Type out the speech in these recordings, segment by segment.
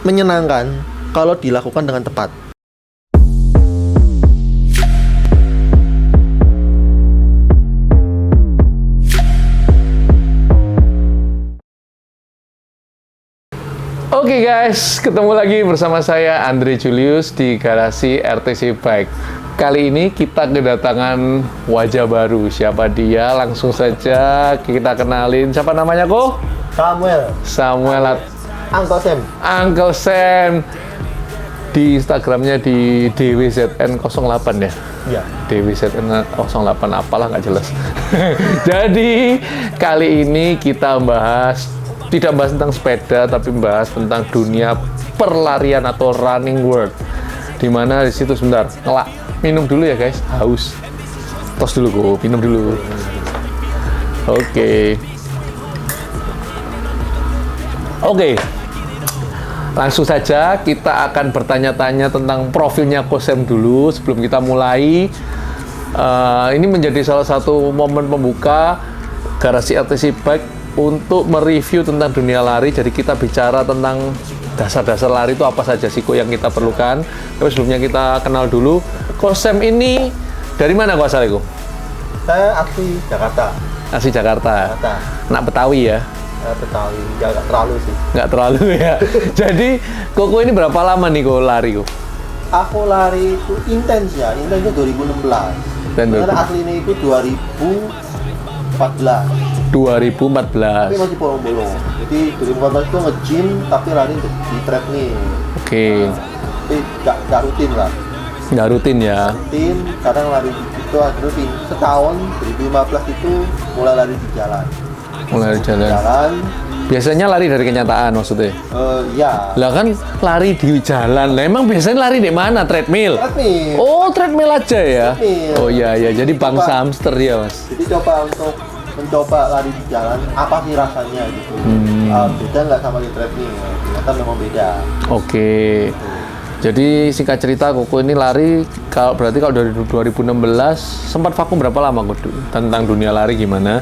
menyenangkan kalau dilakukan dengan tepat. Oke guys, ketemu lagi bersama saya Andre Julius di garasi RTC Bike. Kali ini kita kedatangan wajah baru. Siapa dia? Langsung saja kita kenalin. Siapa namanya kok? Samuel. Uncle Sam. Uncle Sam. Di Instagramnya di DWZN08 ya? Iya. DWZN08 apalah nggak jelas. Jadi kali ini kita tidak bahas tentang sepeda, tapi bahas tentang dunia perlarian atau running world. Dimana di situ sebentar, minum dulu ya guys, haus. Tos dulu kok, minum dulu. Oke. Langsung saja kita akan bertanya-tanya tentang profilnya Ko Sam dulu sebelum kita mulai. Ini menjadi salah satu momen pembuka garasi RTC Bike untuk mereview tentang dunia lari. Jadi kita bicara tentang dasar-dasar lari itu apa saja sih kok yang kita perlukan. Tapi sebelumnya kita kenal dulu. Ko Sam ini dari mana kok asalnya kok? Saya asli Jakarta. Asli Jakarta. Nak Betawi ya? Betawi, nggak terlalu sih. Nggak terlalu ya. Jadi Koko ini berapa lama nih kok lari kok? Aku lari itu intensnya 2016. Dan karena aslinya itu 2014. 2014. Tapi masih bolong-bolong. Jadi 2014 itu nge-gym tapi lari di treadmill. Oke. Tapi nggak rutin lah. Nggak rutin ya? Rutin, kadang lari itu rutin. Setahun 2015 itu mulai lari di jalan. Mulai jalan. Biasanya lari dari kenyataan maksudnya? Ya. Lah kan lari di jalan. Lah emang biasanya lari di mana? Treadmill? Treadmill. Oh, treadmill aja ya? Treadmill. Oh iya, jadi bangsa hamster ya mas? Jadi coba untuk mencoba lari di jalan, apa sih rasanya gitu. Beda nggak sama di treadmill? Ternyata memang beda. Oke. Jadi singkat cerita Koko ini lari, berarti kalau dari 2016 sempat vakum berapa lama kok tentang dunia lari gimana?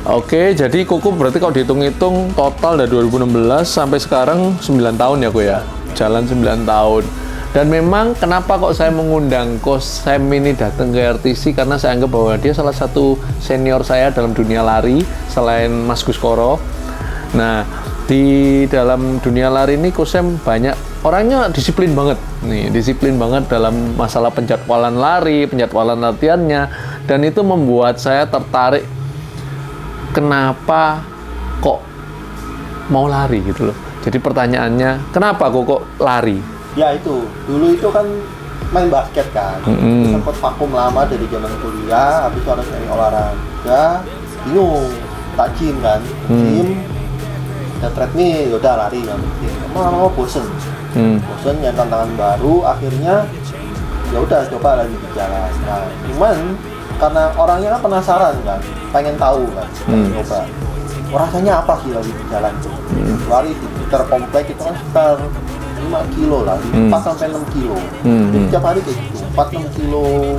Oke, jadi Koko berarti kalau dihitung-hitung total dari 2016 sampai sekarang 9 tahun ya Ko ya? Jalan 9 tahun. Dan memang kenapa kok saya mengundang Ko Sam ini datang ke RTC, karena saya anggap bahwa dia salah satu senior saya dalam dunia lari selain Mas Guskoro. Nah, di dalam dunia lari ini Ko Sam banyak orangnya disiplin banget. Nih, disiplin banget dalam masalah penjadwalan lari, penjadwalan latihannya, dan itu membuat saya tertarik kenapa kok mau lari gitu loh. Jadi pertanyaannya, kenapa kok lari? Ya itu, dulu itu kan main basket kan, sempat vakum lama dari zaman kuliah, habis itu harus nyari olahraga, bingung, tak gym kan, gym, dan treadmill, yaudah lari yang penting. Lama-lama bosen, nyari tantangan baru, akhirnya ya udah coba lagi di jalan. Nah, cuman karena orangnya kan penasaran kan, pengen tahu kan, coba. Rasanya apa sih lagi di jalan tuh? Lari di sekitar komplek itu kan sekitar 5 kilo lah, 4 sampai 6 kilo. Jadi tiap hari kayak gitu, 4-6 kilo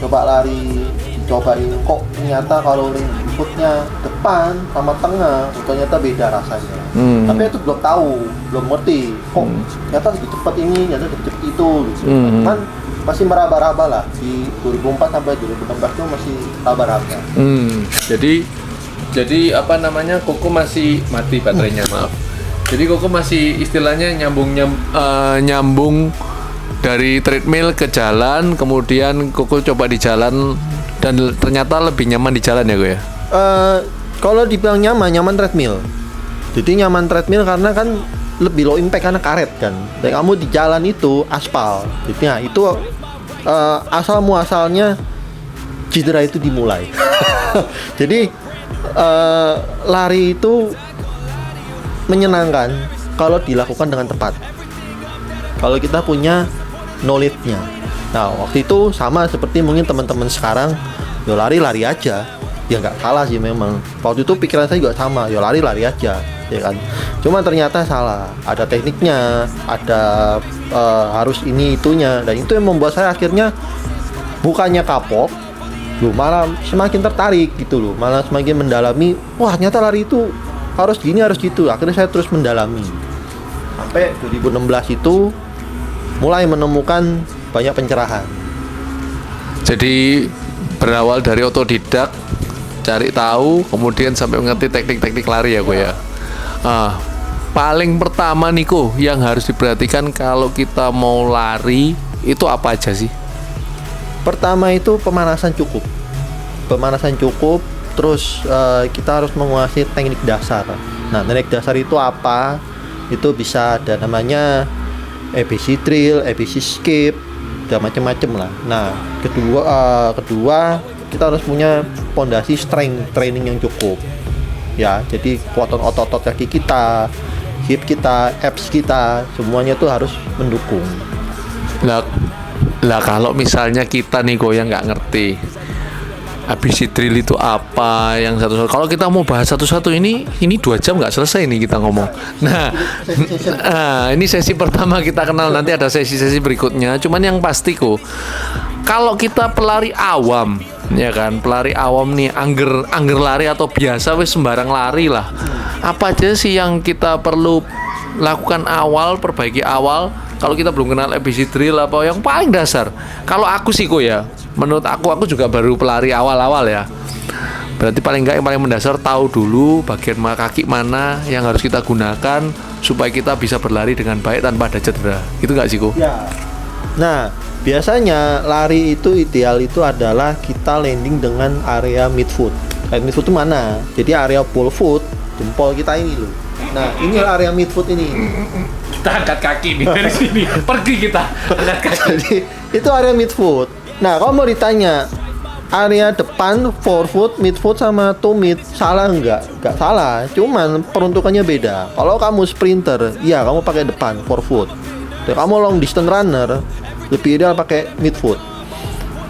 coba lari, dicobain kok ternyata kalau link footnya depan sama tengah ternyata beda rasanya. Tapi itu belum tahu, belum ngerti kok ternyata lebih cepat ini, ternyata lebih cepat itu gitu. Kan masih meraba-raba lah, di 2004 sampai 2016 itu masih raba-raba. Jadi apa namanya, Koko masih mati baterainya, maaf. Jadi Koko masih istilahnya nyambung dari treadmill ke jalan, kemudian Koko coba di jalan dan ternyata lebih nyaman di jalan ya Ko ya? Kalau dibilang nyaman treadmill. Jadi nyaman treadmill karena kan lebih low impact karena karet kan. Dan kamu di jalan itu aspal. Jadi nah, itu asal muasalnya cedera itu dimulai. Jadi lari itu menyenangkan kalau dilakukan dengan tepat. Kalau kita punya knowledge-nya. Nah, waktu itu sama seperti mungkin teman-teman sekarang, yo lari-lari aja. Ya nggak salah sih memang. Waktu itu pikiran saya juga sama, yo lari-lari aja, ya kan. Cuma ternyata salah. Ada tekniknya, ada harus ini itunya, dan itu yang membuat saya akhirnya bukannya kapok, malah semakin tertarik gitu loh, malah semakin mendalami. Wah, ternyata lari itu harus gini, harus gitu. Akhirnya saya terus mendalami. sampai 2016 itu mulai menemukan banyak pencerahan. Jadi berawal dari otodidak, cari tahu, kemudian sampai mengerti teknik-teknik lari ya, Ko ya. Paling pertama nih, Ko, yang harus diperhatikan kalau kita mau lari itu apa aja sih? Pertama itu pemanasan cukup. Terus kita harus menguasai teknik dasar. Nah, teknik dasar itu apa? Itu bisa ada namanya ABC drill, ABC skip, dan macam-macam lah. Nah, kedua kita harus punya pondasi strength training yang cukup. Ya, jadi kekuatan otot-otot kaki kita, hip kita, abs kita, semuanya tuh harus mendukung. Lah kalau misalnya kita nih, Ko, yang nggak ngerti ABC drill itu apa, yang satu-satu. Kalau kita mau bahas satu-satu ini 2 jam nggak selesai nih kita ngomong. Nah, ini sesi pertama kita kenal, nanti ada sesi-sesi berikutnya. Cuman yang pasti, Ko, kalau kita pelari awam, ya kan, pelari awam nih, angger lari atau biasa wes sembarang lari lah. Apa aja sih yang kita perlu lakukan awal, perbaiki awal? Kalau kita belum kenal ABC drill apa yang paling dasar. Kalau aku sih, Ko, ya, menurut aku juga baru pelari awal-awal ya. Berarti paling enggak yang paling mendasar tahu dulu bagian kaki mana yang harus kita gunakan supaya kita bisa berlari dengan baik tanpa ada cedera. Itu enggak sih, Ko? Ya. Nah, biasanya lari itu ideal itu adalah kita landing dengan area midfoot. Midfoot itu mana? Jadi area ball foot, jempol kita ini loh. Nah, ini area midfoot ini. Kita angkat kaki nih dari sini. Pergi kita angkat kaki. Jadi itu area midfoot. Nah, kalau mau ditanya area depan forefoot, midfoot sama toe mid salah enggak? Enggak salah, cuman peruntukannya beda. Kalau kamu sprinter, ya kamu pakai depan forefoot. Dan kamu long distance runner, lebih ideal pakai midfoot.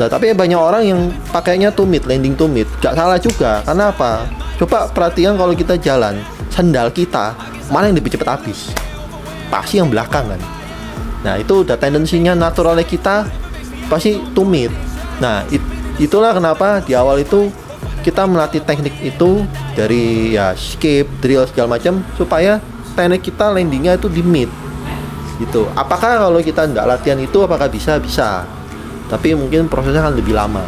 Nah, tapi banyak orang yang pakainya toe mid, landing toe mid. Enggak salah juga. Karena apa? Coba perhatikan kalau kita jalan, sandal kita mana yang lebih cepat habis? Pasti yang belakang kan. Nah, itu udah tendensinya naturalnya kita pasti tumit. Nah, itulah kenapa di awal itu kita melatih teknik itu dari ya skip, drill segala macam supaya teknik kita landingnya itu di mid. Gitu. Apakah kalau kita nggak latihan itu apakah bisa? Bisa. Tapi mungkin prosesnya akan lebih lama.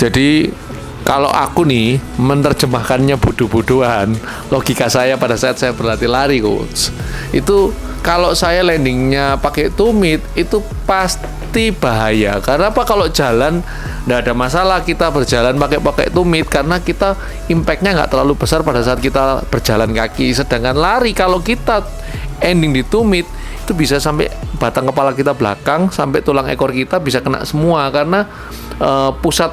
Jadi kalau aku nih menerjemahkannya bodoh-bodohan, logika saya pada saat saya berlatih lari, Coach, itu kalau saya landingnya pakai tumit itu pasti bahaya. Karena apa? Kalau jalan nggak ada masalah kita berjalan pakai tumit karena kita impactnya nggak terlalu besar pada saat kita berjalan kaki. Sedangkan lari kalau kita ending di tumit itu bisa sampai batang kepala kita belakang sampai tulang ekor kita bisa kena semua karena pusat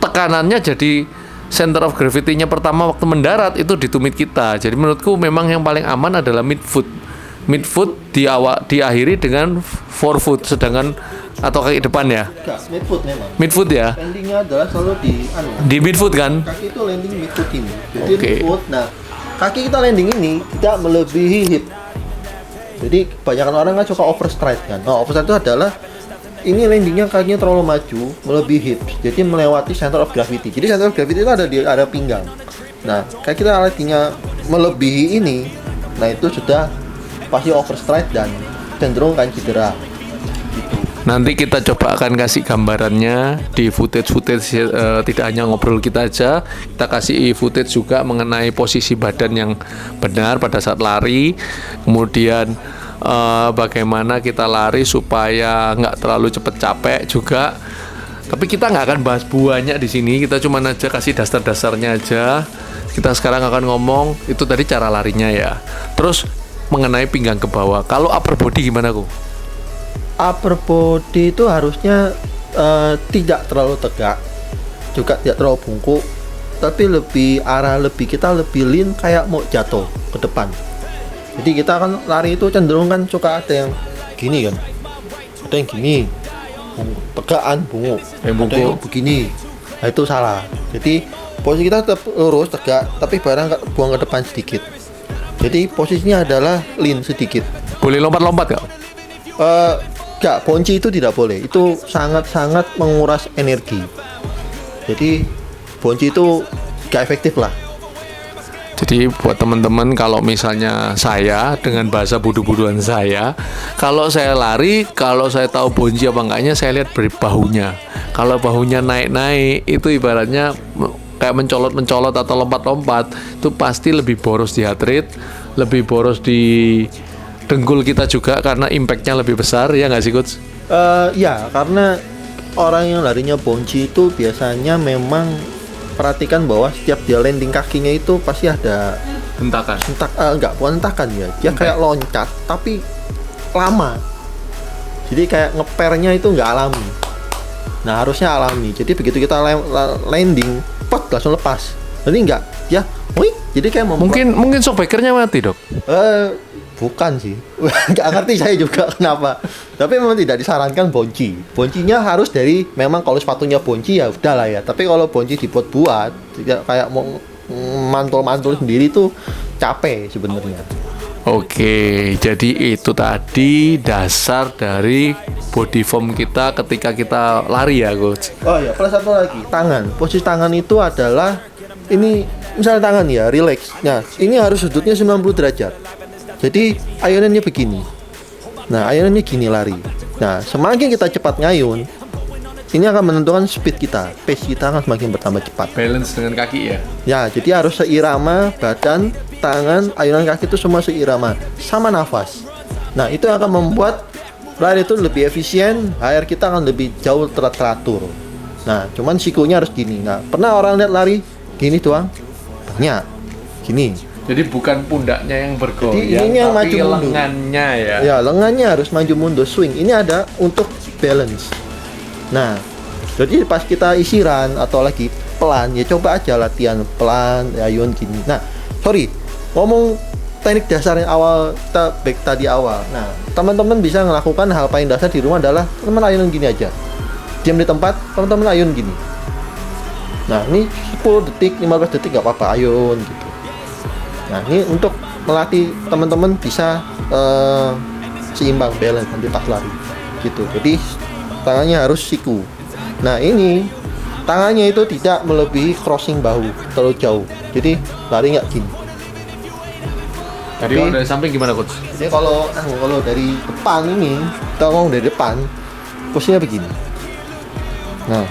tekanannya jadi center of gravity-nya pertama waktu mendarat itu di tumit kita. Jadi menurutku memang yang paling aman adalah midfoot. Midfoot diakhiri dengan forefoot, sedangkan atau kaki depan ya. Midfoot memang. Midfoot ya. Landingnya adalah selalu di midfoot kan? Kaki itu landing midfoot ini. Jadi midfoot. Nah, kaki kita landing ini tidak melebihi hip. Jadi kebanyakan orang kan suka overstride kan. Nah, overstride itu adalah ini landingnya kakinya terlalu maju, melebihi hips, jadi melewati center of gravity. Jadi center of gravity itu ada di area pinggang. Nah, kayak kita landingnya melebihi ini, nah itu sudah pasti overstride dan cenderung akan cedera. Gitu. Nanti kita coba akan kasih gambarannya di footage tidak hanya ngobrol kita aja, kita kasih footage juga mengenai posisi badan yang benar pada saat lari, kemudian bagaimana kita lari supaya nggak terlalu cepet capek juga. Tapi kita nggak akan bahas banyak di sini, kita cuma aja kasih dasar-dasarnya aja. Kita sekarang akan ngomong itu tadi cara larinya ya. Terus mengenai pinggang ke bawah. Kalau upper body gimana, Ko? Upper body itu harusnya tidak terlalu tegak, juga tidak terlalu bungkuk, tapi kita lebih lean kayak mau jatuh ke depan. Jadi kita kan lari itu cenderung kan suka ada yang gini kan, ada yang gini, tegaan bungkuk, ada yang begini. Nah, itu salah. Jadi posisi kita tetap lurus tegak, tapi barang buang ke depan sedikit. Jadi posisinya adalah lean sedikit. Boleh lompat-lompat nggak? Nggak, ponci itu tidak boleh. Itu sangat-sangat menguras energi. Jadi ponci itu nggak efektif lah. Jadi buat teman-teman, kalau misalnya saya dengan bahasa bodoh-bodohan saya, kalau saya lari, kalau saya tahu bonci apa enggaknya, saya lihat dari bahunya. Kalau bahunya naik-naik, itu ibaratnya kayak mencolot-mencolot atau lompat-lompat, itu pasti lebih boros di heart rate, lebih boros di dengkul kita juga karena impactnya lebih besar, ya nggak sih Coach? Ya, karena orang yang larinya bonci itu biasanya memang perhatikan bahwa setiap dia landing kakinya itu pasti ada Hentakan. enggak, bukan hentakan ya. Dia kayak loncat tapi lama. Jadi kayak ngepernya itu enggak alami. Nah, harusnya alami. Jadi begitu kita landing, langsung lepas. Jadi enggak, ya, wih, jadi kayak Mungkin shockbreakernya mati, Dok. Bukan sih. Nggak ngerti saya juga kenapa. Tapi memang tidak disarankan bonci. Boncinya harus dari, memang kalau sepatunya bonci ya udahlah ya. Tapi kalau bonci dibuat-buat kayak mau mantul-mantul sendiri tuh capek sebenarnya. Oke, jadi itu tadi dasar dari body form kita ketika kita lari ya, Coach. Oh ya, plus satu lagi, tangan. Posisi tangan itu adalah, ini misalnya tangan ya, relax. Nah, ini harus sudutnya 90 derajat. Jadi ayunannya begini. Nah, ayunannya gini lari. Nah, semakin kita cepat ngayun, ini akan menentukan speed kita, pace kita akan semakin bertambah cepat. Balance dengan kaki ya. Ya, jadi harus seirama, badan, tangan, ayunan kaki itu semua seirama, sama nafas. Nah, itu akan membuat lari itu lebih efisien, HR kita akan lebih jauh teratur. Nah, cuman sikunya harus gini. Nah, pernah orang lihat lari gini doang? Banyak. Gini. Jadi bukan pundaknya yang bergoyang, Jadi ini yang tapi maju mundur. lengannya ya. Ya, lengannya harus maju mundur, swing. Ini ada untuk balance. Nah, jadi pas kita isiran atau lagi pelan, ya coba aja latihan pelan, ayun gini. Nah, sorry, ngomong teknik dasar yang awal, kita back tadi awal. Nah, teman-teman bisa melakukan hal paling dasar di rumah adalah teman ayun gini aja. Diam di tempat, teman-teman ayun gini. Nah, ini 10 detik, 15 detik nggak apa-apa, ayun gitu. Nah, ini untuk melatih teman-teman bisa seimbang, balance nanti pas lari gitu. Jadi tangannya harus siku. Nah, ini tangannya itu tidak melebihi crossing bahu terlalu jauh. Jadi lari nggak gini. Jadi kalau dari samping gimana, Coach? Jadi kalau dari depan ini, kita ngomong dari depan, posisinya begini. Nah,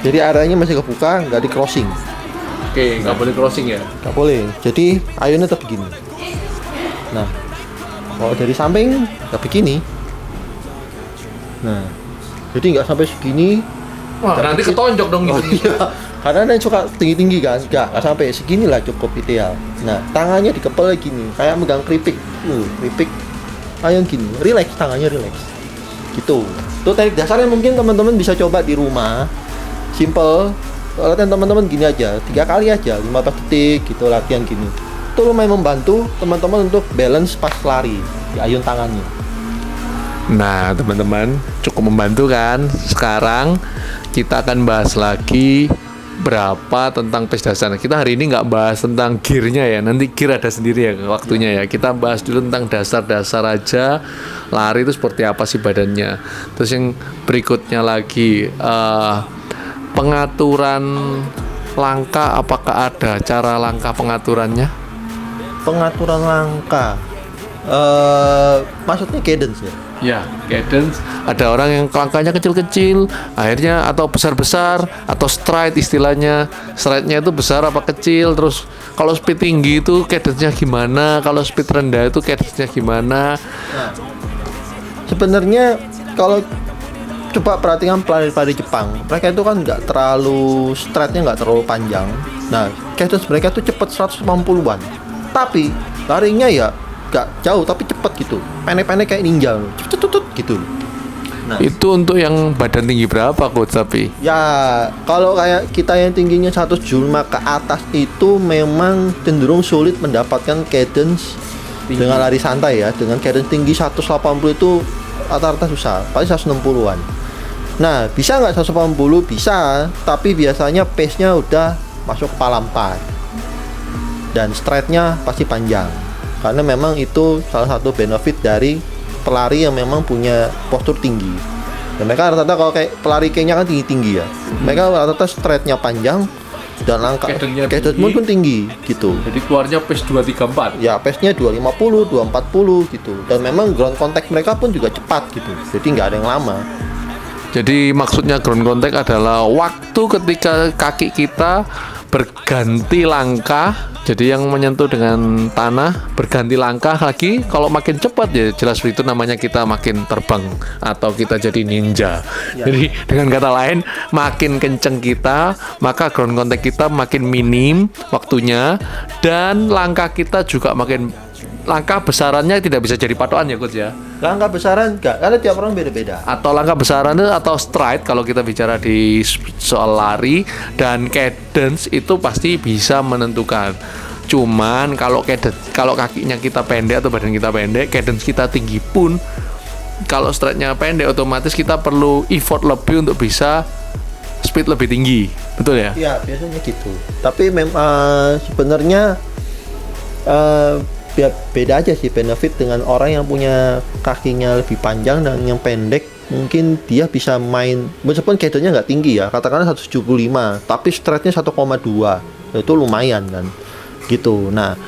jadi areanya masih kebuka, nggak di crossing. Oke, nggak boleh crossing ya? Nggak boleh. Jadi ayunnya tetap begini. Nah, kalau dari samping nggak begini. Nah, jadi nggak sampai segini. Wah, nanti ketonjok dong Oh gitu. iya, karena ada yang suka tinggi-tinggi kan, nggak sampai segini lah cukup ideal. Nah, tangannya dikepel gini, kayak megang keripik, keripik, ayun gini, relax, tangannya relax, gitu. Itu teknik dasarnya mungkin teman-teman bisa coba di rumah, simple. Latihan teman-teman gini aja, 3 kali aja, 15 detik gitu latihan gini. Itu lumayan membantu teman-teman untuk balance pas lari, di ayun tangannya. Nah, teman-teman, cukup membantu kan? Sekarang kita akan bahas lagi berapa tentang pace dasar. Kita hari ini nggak bahas tentang gearnya ya, nanti gear ada sendiri ya waktunya ya. Kita bahas dulu tentang dasar-dasar aja, lari itu seperti apa sih badannya. Terus yang berikutnya lagi, pengaturan langkah, apakah ada cara langkah pengaturannya? Pengaturan langkah, maksudnya cadence ya? Ya, cadence. Ada orang yang langkahnya kecil-kecil, akhirnya atau besar-besar, atau stride istilahnya. Stride-nya itu besar apa kecil, terus kalau speed tinggi itu cadence-nya gimana, kalau speed rendah itu cadence-nya gimana. Nah, sebenarnya kalau coba perhatikan pelari-pelari Jepang, mereka itu kan nggak terlalu stride-nya nggak terlalu panjang. Nah, cadence mereka tuh cepet 180-an. Tapi larinya ya nggak jauh tapi cepet gitu, pendek-pendek kayak ninja, cepet gitu. Nah, itu untuk yang badan tinggi berapa, Coach? Tapi ya kalau kayak kita yang tingginya 175 ke atas itu memang cenderung sulit mendapatkan cadence tinggi. Dengan lari santai ya, dengan cadence tinggi 180 itu rata-rata susah, paling 160-an. Nah, bisa nggak 180? Bisa, tapi biasanya pace-nya udah masuk kepala 4 dan stride-nya pasti panjang, karena memang itu salah satu benefit dari pelari yang memang punya postur tinggi. Dan mereka rata-rata kalau kayak pelari Kenya kan tinggi-tinggi ya, mereka rata-rata stride-nya panjang, dan angka Cadence-nya cadence tinggi. pun tinggi gitu. Jadi keluarnya pace 234. Ya pace-nya 250, 240 gitu. Dan memang ground contact mereka pun juga cepat gitu. Jadi nggak ada yang lama. Jadi maksudnya ground contact adalah waktu ketika kaki kita berganti langkah, jadi yang menyentuh dengan tanah berganti langkah lagi. Kalau makin cepat ya jelas itu namanya kita makin terbang atau kita jadi ninja. Jadi dengan kata lain, makin kenceng kita, maka ground contact kita makin minim waktunya, dan langkah kita juga makin, langkah besarannya tidak bisa jadi patokan ya coach ya. Langkah besaran enggak, karena tiap orang beda-beda. Atau langkah besarannya atau stride kalau kita bicara di soal lari, dan cadence itu pasti bisa menentukan. Cuman kalau kakinya kita pendek atau badan kita pendek, cadence kita tinggi pun, kalau stride-nya pendek otomatis kita perlu effort lebih untuk bisa speed lebih tinggi. Betul ya? Iya, biasanya gitu. Tapi sebenarnya beda aja sih benefit dengan orang yang punya kakinya lebih panjang dan yang pendek. Mungkin dia bisa main meskipun cadence-nya nggak tinggi ya, katakanlah 175, tapi stride-nya 1,2, itu lumayan kan gitu. Nah,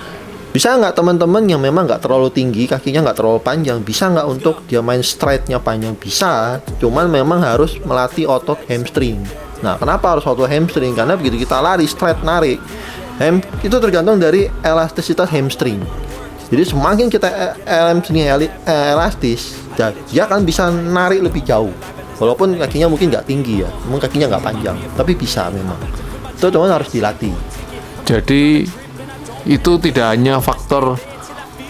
bisa nggak teman-teman yang memang nggak terlalu tinggi, kakinya nggak terlalu panjang, bisa nggak untuk dia main stride-nya panjang? Bisa, cuman memang harus melatih otot hamstring. Nah, kenapa harus otot hamstring? Karena begitu kita lari, stride, narik, itu tergantung dari elastisitas hamstring. Jadi semakin kita hamstring elastis, dia kan bisa narik lebih jauh. Walaupun kakinya mungkin nggak tinggi ya, mungkin kakinya nggak panjang, tapi bisa memang. Itu cuma harus dilatih. Jadi itu tidak hanya faktor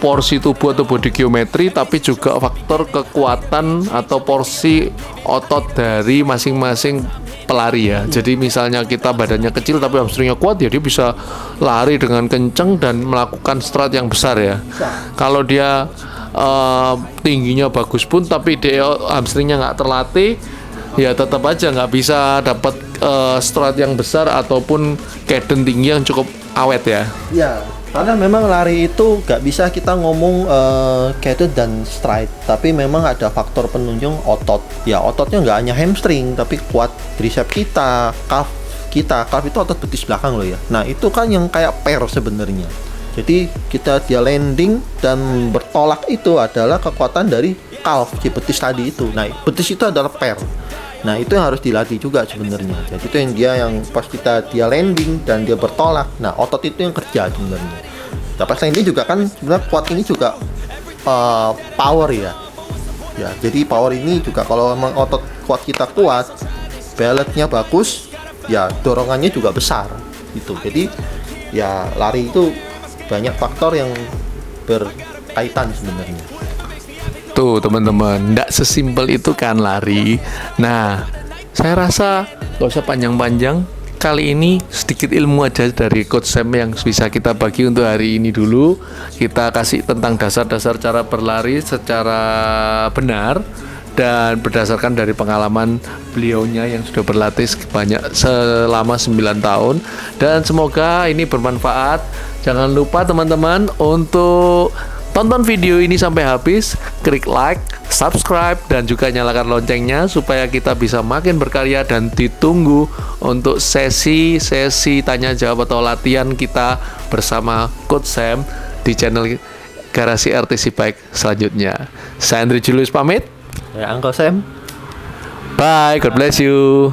porsi tubuh atau body geometry, tapi juga faktor kekuatan atau porsi otot dari masing-masing pelari ya. Jadi misalnya kita badannya kecil tapi hamstringnya kuat, ya dia bisa lari dengan kenceng dan melakukan stride yang besar ya. Kalau dia tingginya bagus pun tapi dia hamstringnya nggak terlatih, ya tetap aja nggak bisa dapat stride yang besar ataupun cadence tinggi yang cukup awet ya. Ya, karena memang lari itu nggak bisa kita ngomong cadence dan stride, tapi memang ada faktor penunjang otot. Ya, ototnya nggak hanya hamstring, tapi kuat tricep kita, calf kita. Calf itu otot betis belakang loh ya. Nah, itu kan yang kayak pair sebenarnya. Jadi dia landing dan bertolak itu adalah kekuatan dari calf, si betis tadi itu. Nah, betis itu adalah pair. Nah, itu yang harus dilatih juga sebenarnya. Jadi itu yang pas dia landing dan dia bertolak. Nah, otot itu yang kerja sebenarnya. Nah, pas landing juga kan sebenarnya kuat ini juga power ya. Ya, jadi power ini juga kalau memang otot kuat kita kuat, balance-nya bagus, ya dorongannya juga besar gitu. Jadi ya lari itu banyak faktor yang berkaitan sebenarnya. Tuh teman-teman, nggak sesimpel itu kan lari. Nah, saya rasa nggak usah panjang-panjang. Kali ini sedikit ilmu aja dari Coach Sam yang bisa kita bagi untuk hari ini dulu. Kita kasih tentang dasar-dasar cara berlari secara benar dan berdasarkan dari pengalaman beliaunya yang sudah berlatih selama 9 tahun. Dan semoga ini bermanfaat. Jangan lupa teman-teman untuk tonton video ini sampai habis, klik like, subscribe, dan juga nyalakan loncengnya supaya kita bisa makin berkarya, dan ditunggu untuk sesi-sesi tanya jawab atau latihan kita bersama Coach Sam di channel Garasi RTC Bike selanjutnya. Saya Andri Julius pamit. Ya, Uncle Sam. Bye, God bless you.